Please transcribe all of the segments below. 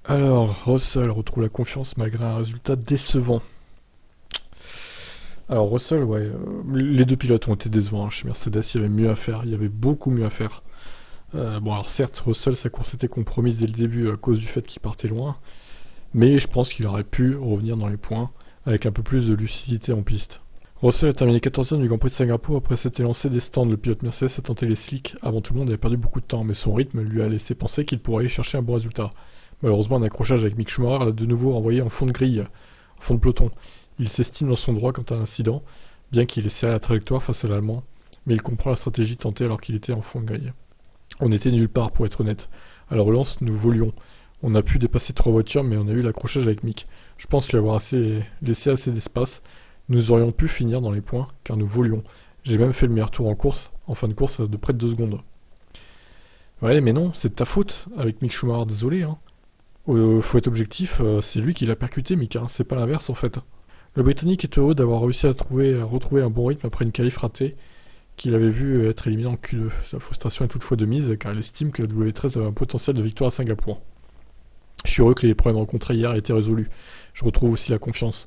Alors, Russell retrouve la confiance malgré un résultat décevant. Alors, Russell, ouais, les deux pilotes ont été décevants, hein. Chez Mercedes, il y avait mieux à faire, il y avait beaucoup mieux à faire. Bon, alors certes, Russell, sa course était compromise dès le début à cause du fait qu'il partait loin, mais je pense qu'il aurait pu revenir dans les points avec un peu plus de lucidité en piste. Russell a terminé 14e du Grand Prix de Singapour après s'être lancé des stands. Le pilote Mercedes a tenté les slicks avant tout le monde et a perdu beaucoup de temps, mais son rythme lui a laissé penser qu'il pourrait aller chercher un bon résultat. Malheureusement, un accrochage avec Mick Schumacher l'a de nouveau envoyé en fond de grille, en fond de peloton. Il s'estime dans son droit quant à l'incident, bien qu'il ait serré la trajectoire face à l'Allemand, mais il comprend la stratégie tentée alors qu'il était en fond de grille. On était nulle part, pour être honnête. À la relance, nous volions. On a pu dépasser 3 voitures, mais on a eu l'accrochage avec Mick. Je pense lui avoir laissé assez d'espace. Nous aurions pu finir dans les points, car nous volions. J'ai même fait le meilleur tour en fin de course, de près de 2 secondes. Ouais, mais non, c'est de ta faute, avec Mick Schumacher, désolé, hein. Faut être objectif, c'est lui qui l'a percuté, Mick, hein. C'est pas l'inverse, en fait. Le Britannique est heureux d'avoir réussi à retrouver un bon rythme après une qualif ratée, qu'il avait vu être éliminé en Q2. Sa frustration est toutefois de mise, car il estime que la W13 avait un potentiel de victoire à Singapour. Je suis heureux que les problèmes rencontrés hier aient été résolus. Je retrouve aussi la confiance,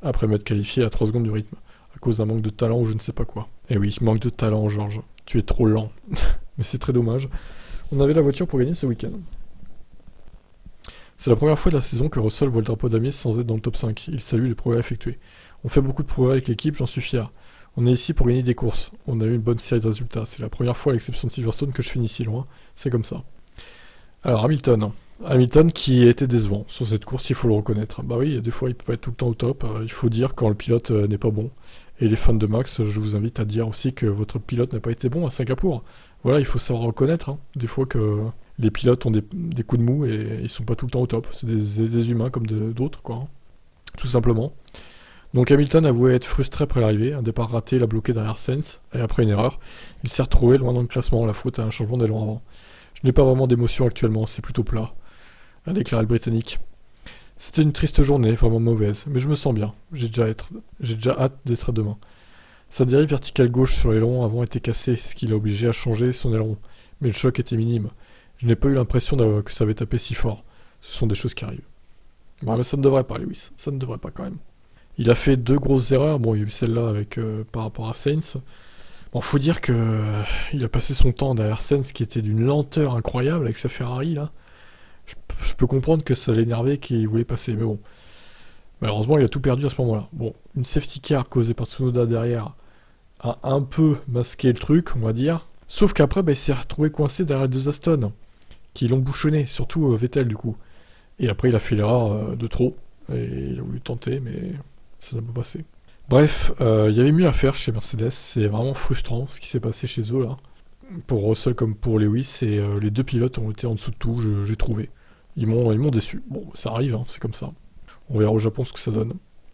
après m'être qualifié à 3 secondes du rythme, à cause d'un manque de talent ou je ne sais pas quoi. Eh oui, manque de talent, Georges. Tu es trop lent. Mais c'est très dommage. On avait la voiture pour gagner ce week-end. C'est la première fois de la saison que Russell voit le drapeau damier sans être dans le top 5. Il salue les progrès effectués. On fait beaucoup de progrès avec l'équipe, j'en suis fier. On est ici pour gagner des courses. On a eu une bonne série de résultats. C'est la première fois, à l'exception de Silverstone, que je finis si loin. C'est comme ça. Alors, Hamilton. Hamilton qui a été décevant sur cette course, il faut le reconnaître. Bah oui, des fois, il peut pas être tout le temps au top. Il faut dire quand le pilote n'est pas bon. Et les fans de Max, je vous invite à dire aussi que votre pilote n'a pas été bon à Singapour. Voilà, il faut savoir reconnaître, hein. Des fois que les pilotes ont des coups de mou et ils sont pas tout le temps au top. C'est des humains comme d'autres, quoi, hein. Tout simplement. Donc Hamilton avouait être frustré après l'arrivée, un départ raté l'a bloqué derrière Sainz, et après une erreur, il s'est retrouvé loin dans le classement, la faute à un changement d'aileron avant. Je n'ai pas vraiment d'émotion actuellement, c'est plutôt plat, a déclaré le Britannique. C'était une triste journée, vraiment mauvaise, mais je me sens bien, j'ai déjà hâte d'être à demain. Sa dérive verticale gauche sur l'aileron avant était cassée, ce qui l'a obligé à changer son aileron, mais le choc était minime. Je n'ai pas eu l'impression que ça avait tapé si fort. Ce sont des choses qui arrivent. Bon, mais ça ne devrait pas, Lewis, ça ne devrait pas quand même. Il a fait 2 grosses erreurs. Bon, il y a eu celle-là avec par rapport à Sainz. Bon, faut dire que il a passé son temps derrière Sainz, qui était d'une lenteur incroyable avec sa Ferrari là. Je peux comprendre que ça l'énervait qu'il voulait passer, mais bon. Malheureusement, il a tout perdu à ce moment-là. Bon, une safety car causée par Tsunoda derrière a un peu masqué le truc, on va dire. Sauf qu'après, bah, il s'est retrouvé coincé derrière les 2 Aston, qui l'ont bouchonné, surtout Vettel du coup. Et après, il a fait l'erreur de trop, et il a voulu tenter, mais ça n'a pas passé. Bref, il y avait mieux à faire chez Mercedes, c'est vraiment frustrant ce qui s'est passé chez eux là. Pour Russell comme pour Lewis, et les deux pilotes ont été en dessous de tout, j'ai trouvé. Ils m'ont déçu. Bon, ça arrive, hein, c'est comme ça. On verra au Japon ce que ça donne.